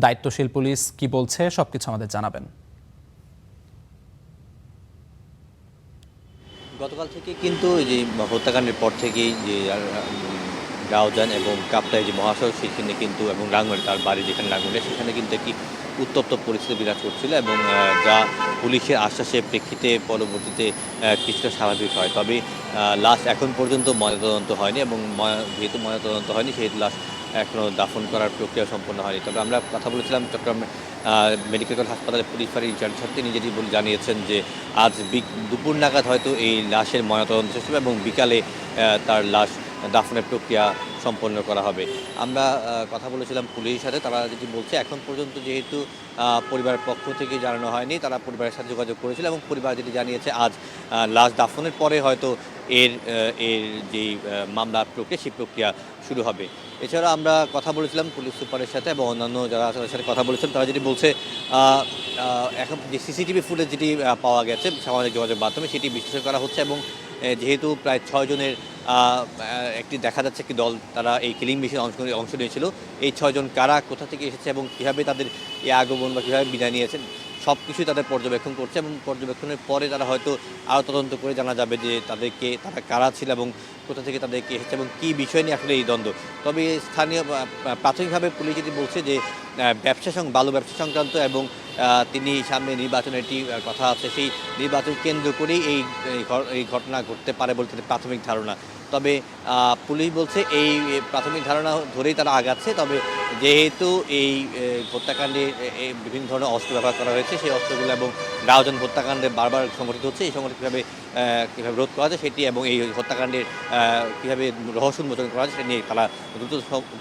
দায়িত্বশীল পুলিশ কি বলছে, সবকিছু আমাদের জানাবেন। গতকাল থেকে কিন্তু যে হত্যাকাণ্ডের পর থেকেই যে রাউজান এবং কাপ্তাই যে মহাসড়ক সেখানে কিন্তু, এবং রাঙ্গুনিয়া তার বাড়ি যেখানে রাঙ্গুনিয়া, সেখানে কিন্তু একটি উত্তপ্ত পরিস্থিতি বিরাজ করছিল, এবং যা পুলিশের আশ্বাসের প্রেক্ষিতে পরবর্তীতে কিছুটা স্বাভাবিক হয়। তবে লাশ এখন পর্যন্ত ময়নাতদন্ত হয়নি, এবং যেহেতু ময়নাতদন্ত হয়নি সেহেতু লাশ এখনও দাফন করার প্রক্রিয়া সম্পন্ন হয়নি। তবে আমরা কথা বলেছিলাম চট্টগ্রাম মেডিকেল কলেজ হাসপাতালের পুলিশ ফাঁড়ির ইনচার্জ ছাত্রী নিজেটি জানিয়েছেন যে আজ দুপুর নাগাদ হয়তো এই লাশের ময়নাতদন্ত শেষ হবে এবং বিকালে তার লাশ দাফনের প্রক্রিয়া সম্পন্ন করা হবে। আমরা কথা বলেছিলাম পুলিশের সাথে, তারা যেটি বলছে এখন পর্যন্ত যেহেতু পরিবারের পক্ষ থেকে জানানো হয়নি, তারা পরিবারের সাথে যোগাযোগ করেছিল এবং পরিবার যেটি জানিয়েছে আজ লাশ দাফনের পরে হয়তো এর যে মামলার প্রক্রিয়া সেই প্রক্রিয়া শুরু হবে। এছাড়া আমরা কথা বলেছিলাম পুলিশ সুপারের সাথে এবং অন্যান্য যারা তাদের সাথে কথা বলেছিলাম, তারা যেটি বলছে এখন যে সিসিটিভি ফুটেজ যেটি পাওয়া গেছে সামাজিক যোগাযোগের মাধ্যমে সেটি বিশ্লেষণ করা হচ্ছে, এবং যেহেতু প্রায় 6 জনের একটি দেখা যাচ্ছে একটি দল তারা এই কিলিং মিশনে অংশ নিয়েছিল, এই 6 জন কারা, কোথা থেকে এসেছে এবং কীভাবে তাদের এই আগমন বা কীভাবে বিদায় নিয়েছেন সব কিছুই তাদের পর্যবেক্ষণ করছে, এবং পর্যবেক্ষণের পরে তারা হয়তো আরও তদন্ত করে জানা যাবে যে তারা কারা ছিল এবং কোথা থেকে তাদেরকে এসেছে এবং কী বিষয় নিয়ে আসলে এই দ্বন্দ্ব। তবে স্থানীয় প্রাথমিকভাবে পুলিশ যেটি বলছে যে বালু ব্যবসা সংক্রান্ত, এবং তিনি সামনে নির্বাচনের একটি কথা আছে, সেই নির্বাচন কেন্দ্র করেই এই ঘটনা ঘটতে পারে বলে তাদের প্রাথমিক ধারণা। তবে পুলিশ বলছে এই প্রাথমিক ধারণা ধরেই তারা আগাচ্ছে। তবে যেহেতু এই হত্যাকাণ্ডে বিভিন্ন ধরনের অস্ত্র ব্যবহার করা হয়েছে, সেই অস্ত্রগুলো এবং রাউজান হত্যাকাণ্ডে বারবার সংঘটিত হচ্ছে, এই সংঘটিত কীভাবে রোধ করা যায় সেটি এবং এই হত্যাকাণ্ডের কীভাবে রহস্য উন্মোচন করা যায় সেটা নিয়ে তারা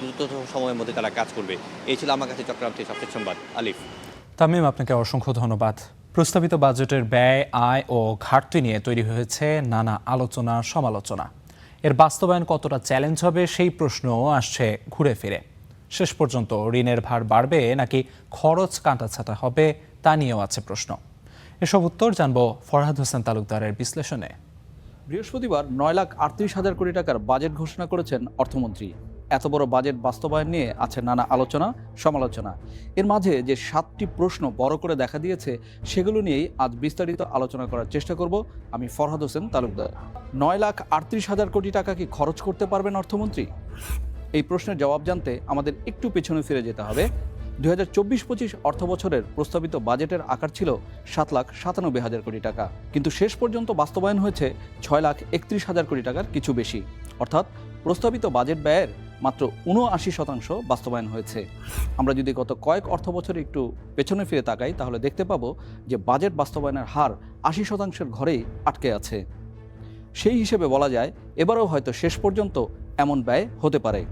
দ্রুত সময়ের মধ্যে তারা কাজ করবে। এই ছিল আমার কাছে চট্টগ্রাম থেকে সবচেয়ে সংবাদ। আলিফ। তামিম, আপনাকে অসংখ্য ধন্যবাদ। প্রস্তাবিত বাজেটের ব্যয়, আয় ও ঘাটতি নিয়ে তৈরি হয়েছে নানা আলোচনা সমালোচনা। এর বাস্তবায়ন কতটা চ্যালেঞ্জ হবে সেই প্রশ্নও আসছে ঘুরে ফিরে। শেষ পর্যন্ত ঋণের ভার বাড়বে নাকি খরচ কাঁটাছাঁটা হবে তা নিয়েও আছে প্রশ্ন। এসব উত্তর জানব ফরহাদ হোসেন তালুকদারের বিশ্লেষণে। বৃহস্পতিবার 9,38,000 কোটি টাকার বাজেট ঘোষণা করেছেন অর্থমন্ত্রী। এত বড় বাজেট বাস্তবায়ন নিয়ে আছে নানা আলোচনা সমালোচনা। এর মাঝে যে 7টি প্রশ্ন বড় করে দেখা দিয়েছে সেগুলো নিয়েই আজ বিস্তারিত আলোচনা করার চেষ্টা করব আমি ফরহাদ হোসেন তালুকদার। 9,38,000 কোটি টাকা কি খরচ করতে পারবেন অর্থমন্ত্রী? এই প্রশ্নের জবাব জানতে আমাদের একটু পেছনে ফিরে যেতে হবে। 2024-25 অর্থ বছরের প্রস্তাবিত বাজেটের আকার ছিল 7,97,000 কোটি টাকা, কিন্তু শেষ পর্যন্ত বাস্তবায়ন হয়েছে 6,31,000 কোটি টাকার কিছু বেশি, অর্থাৎ প্রস্তাবিত বাজেট ব্যয়ের মাত্র 79% বাস্তবায়ন হয়েছে। আমরা যদি গত কয়েক অর্থ বছরে একটু পেছনে ফিরে তাকাই তাহলে দেখতে পাবো যে বাজেট বাস্তবায়নের হার 80%-এর ঘরেই আটকে আছে। সেই হিসেবে বলা যায় এবারও হয়তো শেষ পর্যন্ত এমন ব্যয় হতে পারে।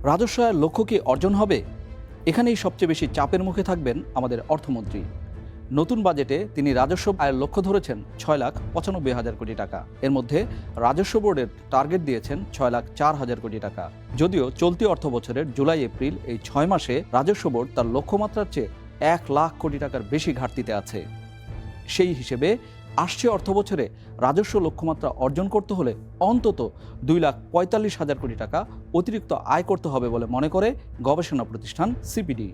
রাজস্ব আয়ের লক্ষ্য কি অর্জন হবে? এখানেই সবচেয়ে বেশি চাপের মুখে থাকবেন আমাদের অর্থমন্ত্রী। নতুন বাজেটে তিনি রাজস্ব আয়ের লক্ষ্য ধরেছেন 6,95,000 কোটি টাকা। এর মধ্যে রাজস্ব বোর্ডের টার্গেট দিয়েছেন 6,04,000 কোটি টাকা। যদিও চলতি অর্থ বছরের জুলাই এপ্রিল এই 6 মাসে রাজস্ব বোর্ড তার লক্ষ্যমাত্রার চেয়ে 1 লাখ কোটি টাকার বেশি ঘাটতিতে আছে। সেই হিসেবে আসছে অর্থ বছরে রাজস্ব লক্ষ্যমাত্রা অর্জন করতে হলে অন্তত 2,45,000 কোটি টাকা অতিরিক্ত আয় করতে হবে বলে মনে করে গবেষণা প্রতিষ্ঠান সিপিডি।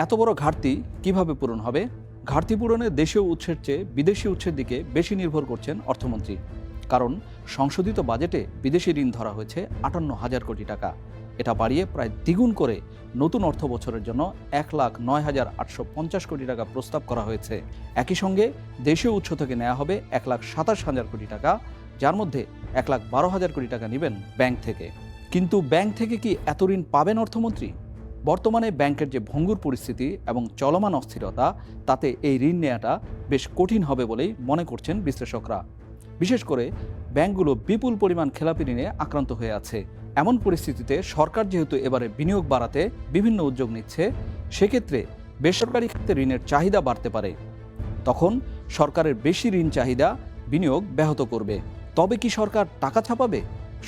এত বড় ঘাটতি কিভাবে পূরণ হবে? ঘাটতি পূরণে দেশীয় উৎসের চেয়ে বিদেশি উৎসের দিকে বেশি নির্ভর করছেন অর্থমন্ত্রী, কারণ সংশোধিত বাজেটে বিদেশি ঋণ ধরা হয়েছে 58,000 কোটি টাকা। এটা বাড়িয়ে প্রায় দ্বিগুণ করে নতুন অর্থ বছরের জন্য 1,09,850 কোটি টাকা প্রস্তাব করা হয়েছে। একই সঙ্গে দেশীয় উৎস থেকে নেওয়া হবে 1,27,000 কোটি টাকা, যার মধ্যে 1,12,000 কোটি টাকা নেবেন ব্যাংক থেকে। কিন্তু ব্যাংক থেকে কি এত ঋণ পাবেন অর্থমন্ত্রী? বর্তমানে ব্যাংকের যে ভঙ্গুর পরিস্থিতি এবং চলমান অস্থিরতা, তাতে এই ঋণ নেওয়াটা বেশ কঠিন হবে বলেই মনে করছেন বিশ্লেষকরা। বিশেষ করে ব্যাংকগুলো বিপুল পরিমাণ খেলাপি ঋণে আক্রান্ত হয়ে আছে। এমন পরিস্থিতিতে সরকার যেহেতু এবারে বিনিয়োগ বাড়াতে বিভিন্ন উদ্যোগ নিচ্ছে, সেক্ষেত্রে বেসরকারি খাতে ঋণের চাহিদা বাড়তে পারে। তখন সরকারের বেশি ঋণ চাহিদা বিনিয়োগ ব্যাহত করবে। তবে কি সরকার টাকা ছাপাবে?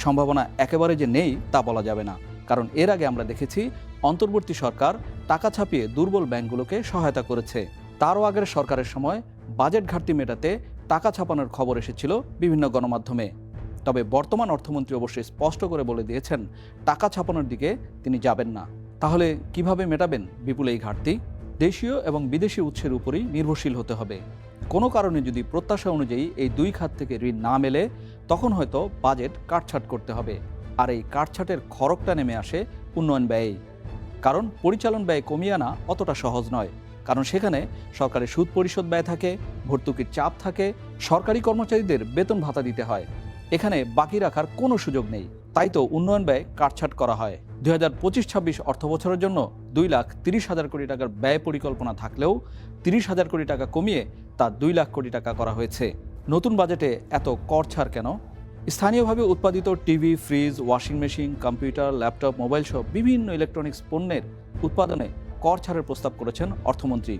সম্ভাবনা একেবারে যে নেই তা বলা যাবে না, কারণ এর আগে আমরা দেখেছি অন্তর্বর্তী সরকার টাকা ছাপিয়ে দুর্বল ব্যাংকগুলোকে সহায়তা করেছে। তারও আগের সরকারের সময় বাজেট ঘাটতি মেটাতে টাকা ছাপানোর খবর এসেছিল বিভিন্ন গণমাধ্যমে। তবে বর্তমান অর্থমন্ত্রী অবশ্যই স্পষ্ট করে বলে দিয়েছেন টাকা ছাপানোর দিকে তিনি যাবেন না। তাহলে কিভাবে মেটাবেন বিপুল এই ঘাটতি? দেশীয় এবং বিদেশি উৎসের উপরই নির্ভরশীল হতে হবে। কোনো কারণে যদি প্রত্যাশা অনুযায়ী এই দুই খাত থেকে ঋণ না মেলে, তখন হয়তো বাজেট কাটছাট করতে হবে। আর এই কাটছাটের খড়গটা নেমে আসে উন্নয়ন ব্যয়েই। কারণ পরিচালন ব্যয় কমিয়ে আনা অতটা সহজ নয়, কারণ সেখানে সরকারের সুদ পরিশোধ ব্যয় থাকে, ভর্তুকির চাপ থাকে, সরকারি কর্মচারীদের বেতন ভাতা দিতে হয়। এখানে বাকি রাখার কোনো সুযোগ নেই। তাই তো উন্নয়ন ব্যয় কাটছাট করা হয়। 2025-26 অর্থ বছরের জন্য 2,30,000 কোটি টাকার ব্যয় পরিকল্পনা থাকলেও 30,000 কোটি টাকা কমিয়ে তা 2 লাখ কোটি টাকা করা হয়েছে। নতুন বাজেটে এত কর ছাড় কেন? স্থানীয়ভাবে উৎপাদিত TV, fridge, washing machine, computer, laptop, mobile সহ বিভিন্ন ইলেকট্রনিক্স পণ্যের উৎপাদনে কর ছাড়ের প্রস্তাব করেছেন অর্থমন্ত্রী।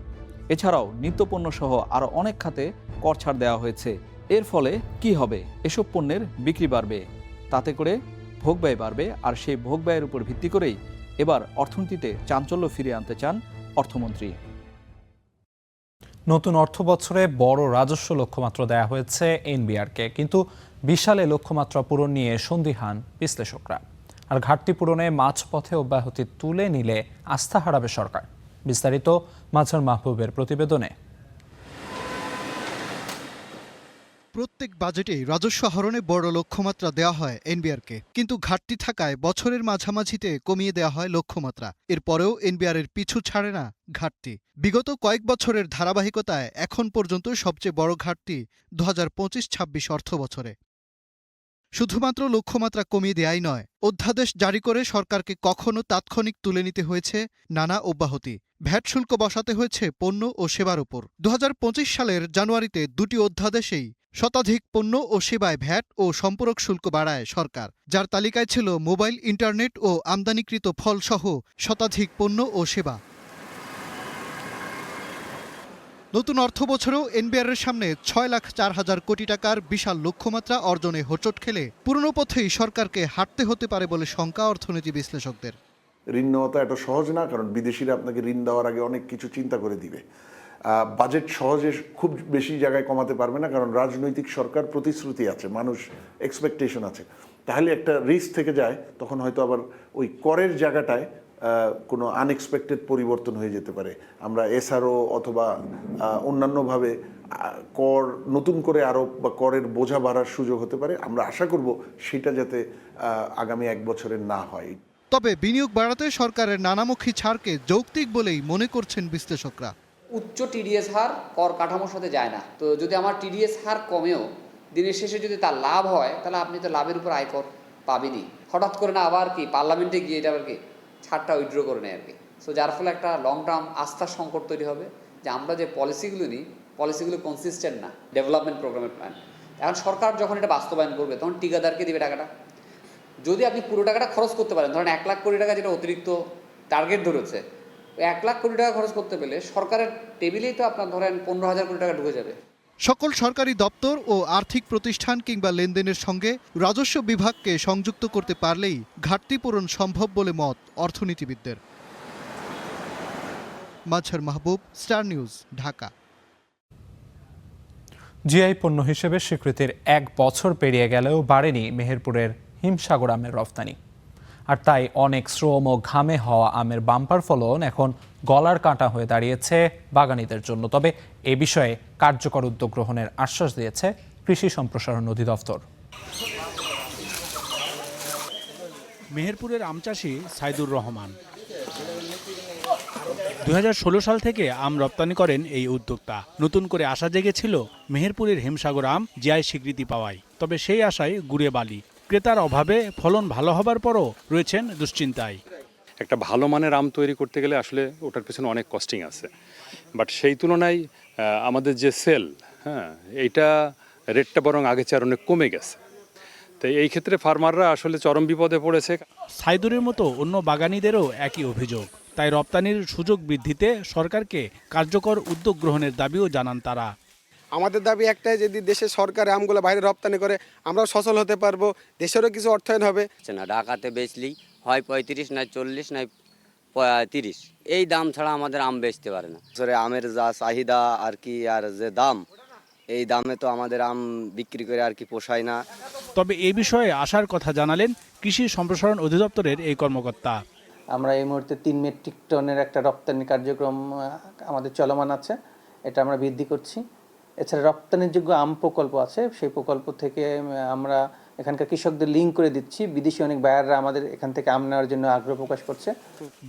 এছাড়াও নিত্যপণ্য সহ আরও অনেক খাতে কর ছাড় দেওয়া হয়েছে। এর ফলে কি হবে? এসব পণ্যের বিক্রি বাড়বে, তাতে করে ভোগ ব্যয় বাড়বে, আর সেই ভোগ ব্যয়ের উপর ভিত্তি করেই এবার অর্থনীতিতে চাঞ্চল্য ফিরিয়ে আনতে চান অর্থমন্ত্রী। নতুন অর্থ বছরে বড় রাজস্ব লক্ষ্যমাত্রা দেয়া হয়েছে এনবিআরকে, কিন্তু বিশালে লক্ষ্যমাত্রা পূরণ নিয়ে সন্দিহান বিশ্লেষকরা। আর ঘাটতি পূরণে মাঝপথে অব্যাহতি তুলে নিলে আস্থা হারাবে সরকার। বিস্তারিত মাঝার মাহবুবের প্রতিবেদনে। প্রত্যেক বাজেটেই রাজস্ব আহরণে বড় লক্ষ্যমাত্রা দেওয়া হয় এনবিআরকে, কিন্তু ঘাটতি থাকায় বছরের মাঝামাঝিতে কমিয়ে দেওয়া হয় লক্ষ্যমাত্রা। এরপরেও এনবিআরের পিছু ছাড়ে না ঘাটতি। বিগত কয়েক বছরের ধারাবাহিকতায় এখন পর্যন্ত সবচেয়ে বড় ঘাটতি 2025-26 অর্থ বছরে। শুধুমাত্র লক্ষ্যমাত্রা কমিয়ে দেয়াই নয়, অধ্যাদেশ জারি করে সরকারকে কখনো তাৎক্ষণিক তুলে নিতে হয়েছে নানা অব্যাহতি। ভ্যাট শুল্ক বসাতে হয়েছে পণ্য ও সেবার উপর। 2025 সালের জানুয়ারিতে দুটি অধ্যাদেশেই শতাধিক পণ্য ও সেবায় ভ্যাট ও সম্পূরক শুল্ক বাড়ায় সরকার, যার তালিকায় ছিল মোবাইল, ইন্টারনেট ও আমদানিকৃত ফলসহ শতাধিক পণ্য ও সেবা। নতুন অর্থবছরেও এনবিআরের সামনে 6,04,000 কোটি টাকার বিশাল লক্ষ্যমাত্রা অর্জনে হোঁচট খেলে পুরনো পথেই সরকারকে হাঁটতে হতে পারে বলে শঙ্কা অর্থনীতি বিশ্লেষকদের। ঋণ নেওয়া তো এত সহজ না, কারণ বিদেশিরা আপনাকে ঋণ দেওয়ার আগে অনেক কিছু চিন্তা করে দিবে। বাজেট সহজে খুব বেশি জায়গায় কমাতে পারবে না, কারণ রাজনৈতিক সরকার, প্রতিশ্রুতি আছে, মানুষ এক্সপেকটেশন আছে। তাহলে একটা রিস্ক থেকে যায়, তখন হয়তো আবার ওই করের জায়গাটায় কোনো আনএক্সপেক্টেড পরিবর্তন হয়ে যেতে পারে। আমরা এসআরও অথবা অন্যান্যভাবে কর নতুন করে আরোপ বা করের বোঝা বাড়ার সুযোগ হতে পারে। আমরা আশা করব সেটা যাতে আগামী 1 বছরের না হয়। তবে বিনিয়োগ বাড়াতে সরকারের নানামুখী ছাড়কে যৌক্তিক বলেই মনে করছেন বিশ্লেষকরা। উচ্চ টিডিএস হার কর কাঠামোর সাথে যায় না, তো যদি আমার টিডিএস হার কমেও দিনের শেষে যদি তার লাভ হয়, তাহলে আপনি তো লাভের উপর আয়কর পাবেনই। হঠাৎ করে না আবার কি পার্লামেন্টে গিয়ে এটা আবার কি ছাড়টা উইথড্র করে নেয় আর কি। সো যার ফলে একটা লং টার্ম আস্থার সংকট তৈরি হবে যে আমরা যে পলিসিগুলো নিই, পলিসিগুলো কনসিস্টেন্ট না, ডেভেলপমেন্ট প্রোগ্রামের প্ল্যান। এখন সরকার যখন এটা বাস্তবায়ন করবে, তখন ঠিকাদারকে দিবে টাকাটা। যদি আপনি পুরো টাকাটা খরচ করতে পারেন, ধরেন 1 লাখ কোটি টাকা যেটা অতিরিক্ত টার্গেট ধরেছে, 1 লাখ কোটি টাকা খরচ করতে পেলে সরকারের টেবিলেই তো আপনার ধরেন 15,000 কোটি টাকা ঢুকে যাবে। সকল সরকারি দপ্তর ও আর্থিক প্রতিষ্ঠান কিংবা লেনদেনের সঙ্গে রাজস্ব বিভাগকে সংযুক্ত করতে পারলেই ঘাটতি পূরণ সম্ভব বলে মত অর্থনীতিবিদদের। মাজহার মাহবুব, স্টার নিউজ, ঢাকা। জিআই পণ্য হিসেবে স্বীকৃতির 1 বছর পেরিয়ে গেলেও বাড়েনি মেহেরপুরের হিমসাগর আমের রফতানি। আর তাই অনেক শ্রম ও ঘামে হওয়া আমের বাম্পার ফলন এখন গলার কাঁটা হয়ে দাঁড়িয়েছে বাগানীদের জন্য। তবে এ বিষয়ে কার্যকর উদ্যোগ গ্রহণের আশ্বাস দিয়েছে কৃষি সম্প্রসারণ অধিদপ্তর। মেহেরপুরের আম চাষি সাইদুর রহমান 2016 সাল থেকে আম রপ্তানি করেন এই উদ্যোক্তা। নতুন করে আশা জেগেছিল মেহেরপুরের হিমসাগর আম জিআই স্বীকৃতি পাওয়ায়, তবে সেই আশায় গুড়ে বালি। ক্রেতার অভাবে ফলন ভালো হবার পরও রয়েছেন দুশ্চিন্তায়। একটা ভালো মানের আম তৈরি করতে গেলে আসলে ওটার পেছনে অনেক কস্টিং আছে, বাট সেই তুলনায় আমাদের যে সেল, এইটা রেটটা বরং আগে চেয়ে অনেক কমে গেছে। তাই এই ক্ষেত্রে ফার্মাররা আসলে চরম বিপদে পড়েছে। সাইদুরের মতো অন্য বাগানীদেরও একই অভিযোগ। তাই রপ্তানির সুযোগ বৃদ্ধিতে সরকারকে কার্যকর উদ্যোগ গ্রহণের দাবিও জানান তারা। আমাদের দাবি একটাই, যদি দেশের সরকার আমগুলো বাইরে রপ্তানি করে আমরাও সচল হতে পারবো, দেশেরও কিছু অর্থায়ন হবে। না ঢাকাতে বেচলেই হয় 35, নয় 40, নয় 30, এই দাম ছাড়া আমাদের আম বেচতে পারে না। আমের যা চাহিদা আর কি, আর যে দাম, এই দামে তো আমাদের আম বিক্রি করে আর কি পোষায় না। তবে এই বিষয়ে আশার কথা জানালেন কৃষি সম্প্রসারণ অধিদপ্তরের এই কর্মকর্তা। আমরা এই মুহূর্তে 3 মেট্রিক টনের একটা রপ্তানি কার্যক্রম আমাদের চলমান আছে, এটা আমরা বৃদ্ধি করছি। এছাড়া রপ্তানির যোগ্য আম প্রকল্প আছে, সেই প্রকল্প থেকে আমরা এখানকার কৃষকদের লিঙ্ক করে দিচ্ছি। বিদেশি অনেক বায়াররা আমাদের এখান থেকে আম নেওয়ার জন্য আগ্রহ প্রকাশ করছে।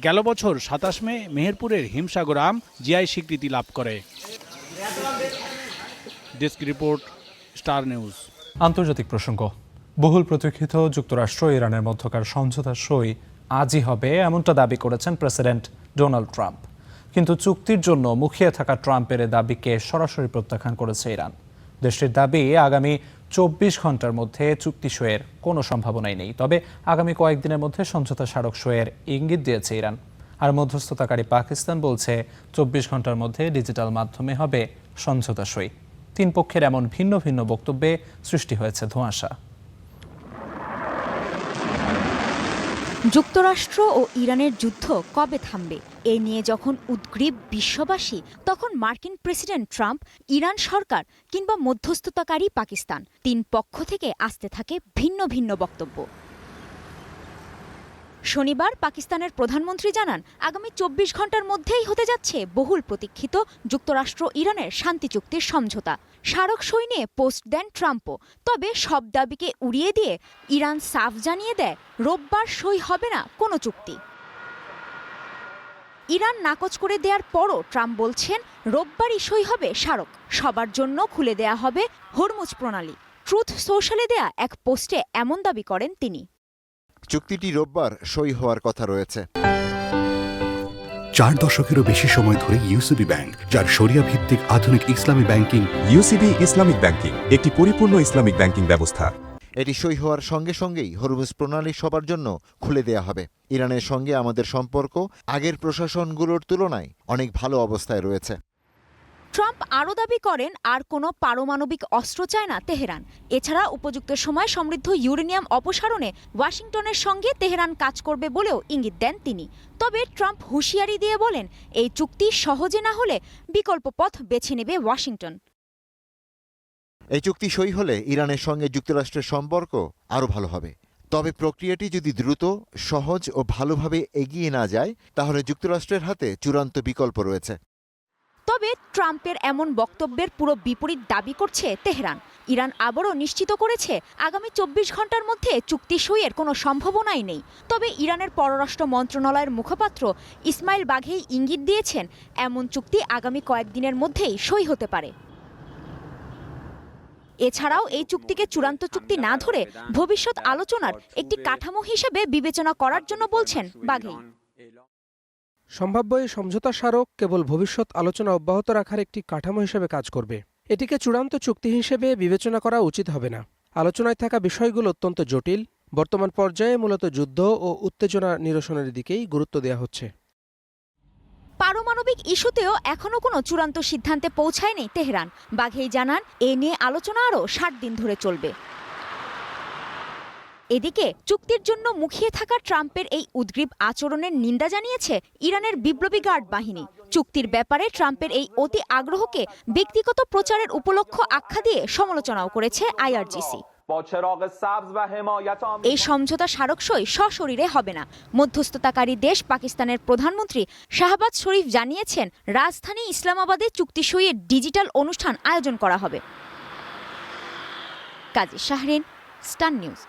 গেল বছর 27 মে মেহেরপুরের হিমসাগর আম জিআই স্বীকৃতি লাভ করে। Desk report, Star news. আন্তর্জাতিক প্রসঙ্গ। বহুল প্রতীক্ষিত যুক্তরাষ্ট্র ইরানের মধ্যকার সমঝোতা সই আজই হবে, এমনটা দাবি করেছেন প্রেসিডেন্ট ডোনাল্ড ট্রাম্প। কিন্তু চুক্তির জন্য মুখিয়ে থাকা ট্রাম্পের দাবিকে সরাসরি প্রত্যাখ্যান করেছে ইরান। দেশটির দাবি, আগামী 24 ঘন্টার মধ্যে চুক্তি সইয়ের কোনো সম্ভাবনাই নেই। তবে আগামী কয়েকদিনের মধ্যে সমঝোতা স্মারক সইয়ের ইঙ্গিত দিয়েছে ইরান। আর মধ্যস্থতাকারী পাকিস্তান বলছে 24 ঘন্টার মধ্যে ডিজিটাল মাধ্যমে হবে সমঝোতা সই। 3 পক্ষের এমন ভিন্ন ভিন্ন বক্তব্যে সৃষ্টি হয়েছে ধোঁয়াশা। যুক্তরাষ্ট্র ও ইরানের যুদ্ধ কবে থামবে এ নিয়ে যখন উদ্গ্রীব বিশ্ববাসী, তখন মার্কিন প্রেসিডেন্ট ট্রাম্প, ইরান সরকার কিংবা মধ্যস্থতাকারী পাকিস্তান, 3 পক্ষ থেকে আসতে থাকে ভিন্ন ভিন্ন বক্তব্য। শনিবার পাকিস্তানের প্রধানমন্ত্রী জানান, আগামী 24 ঘন্টার মধ্যেই হতে যাচ্ছে বহুল প্রতীক্ষিত যুক্তরাষ্ট্র ইরানের শান্তি চুক্তির সমঝোতা। স্মারক সই নিয়ে পোস্ট দেন ট্রাম্পও। তবে সব দাবিকে উড়িয়ে দিয়ে ইরান সাফ জানিয়ে দেয়, রোববার সই হবে না কোনো চুক্তি। ইরান নাকচ করে দেওয়ার পরও ট্রাম্প বলছেন, রোববারই সই হবে স্মারক। সবার জন্য খুলে দেয়া হবে হরমুজ প্রণালী। ট্রুথ সোশ্যালে দেয়া এক পোস্টে এমন দাবি করেন তিনি। চুক্তিটি রোববার সই হওয়ার কথা রয়েছে। 4 দশকেরও বেশি সময় ধরে ইউসিবি ব্যাংক, যার শরিয়া ভিত্তিক আধুনিক ইসলামী ব্যাংকিং। ইউসিবি ইসলামিক ব্যাংকিং একটি পরিপূর্ণ ইসলামিক ব্যাংকিং ব্যবস্থা। এটি সই হওয়ার সঙ্গে সঙ্গেই হরমুজ প্রণালী সবার জন্য খুলে দেয়া হবে। ইরানের সঙ্গে আমাদের সম্পর্ক আগের প্রশাসনগুলোর তুলনায় অনেক ভালো অবস্থায় রয়েছে। ট্রাম্প আরও দাবি করেন আর কোনো পারমাণবিক অস্ত্র চায় না তেহরান। এছাড়া উপযুক্ত সময় সমৃদ্ধ ইউরেনিয়াম অপসারণে ওয়াশিংটনের সঙ্গে তেহরান কাজ করবে বলেও ইঙ্গিত দেন তিনি। তবে ট্রাম্প হুঁশিয়ারি দিয়ে বলেন, এই চুক্তি সহজে না হলে বিকল্প পথ বেছে নেবে ওয়াশিংটন। এই চুক্তি সই হলে ইরানের সঙ্গে যুক্তরাষ্ট্রের সম্পর্ক আরও ভালো হবে। তবে প্রক্রিয়াটি যদি দ্রুত, সহজ ও ভালোভাবে এগিয়ে না যায়, তাহলে যুক্তরাষ্ট্রের হাতে চূড়ান্ত বিকল্প রয়েছে। তবে ট্রাম্পের এমন বক্তব্যের পুরো বিপরীত দাবি করছে তেহরান। ইরান আবারও নিশ্চিত করেছে আগামী 24 ঘন্টার মধ্যে চুক্তি সইয়ের কোনো সম্ভাবনাই নেই। তবে ইরানের পররাষ্ট্র মন্ত্রণালয়ের মুখপাত্র ইসমাইল বাঘেই ইঙ্গিত দিয়েছেন, এমন চুক্তি আগামী কয়েকদিনের মধ্যেই সই হতে পারে। এছাড়াও এই চুক্তিকে চূড়ান্ত চুক্তি না ধরে ভবিষ্যৎ আলোচনার একটি কাঠামো হিসেবে বিবেচনা করার জন্য বলছেন বাঘেই। সম্ভাব্য এই সমঝোতা স্মারক কেবল ভবিষ্যৎ আলোচনা অব্যাহত রাখার একটি কাঠামো হিসেবে কাজ করবে। এটিকে চূড়ান্ত চুক্তি হিসেবে বিবেচনা করা উচিত হবে না। আলোচনায় থাকা বিষয়গুলো অত্যন্ত জটিল। বর্তমান পর্যায়ে মূলত যুদ্ধ ও উত্তেজনা নিরসনের দিকেই গুরুত্ব দেওয়া হচ্ছে। পারমাণবিক ইস্যুতেও এখনো কোনো চূড়ান্ত সিদ্ধান্তে পৌঁছায়নি তেহরান। বাঘেই জানান, এ নিয়ে আলোচনা আরও 60 দিন ধরে চলবে। এদিকে চুক্তির জন্য মুখিয়ে থাকা ট্রাম্পের এই উদ্গ্রীব আচরণের নিন্দা জানিয়েছে ইরানের বিপ্লবী গার্ড বাহিনী। চুক্তির ব্যাপারে ট্রাম্পের এই অতি আগ্রহকে ব্যক্তিগত প্রচারের উপলক্ষ আখ্যা দিয়ে সমালোচনাও করেছে আইআরজিসি। এই সমঝোতা স্মারকসই সশরীরে হবে না। মধ্যস্থতাকারী দেশ পাকিস্তানের প্রধানমন্ত্রী শাহবাজ শরীফ জানিয়েছেন, রাজধানী ইসলামাবাদে চুক্তি সইয়ের ডিজিটাল অনুষ্ঠান আয়োজন করা হবে। কাজী শাহরিন, স্টার নিউজ।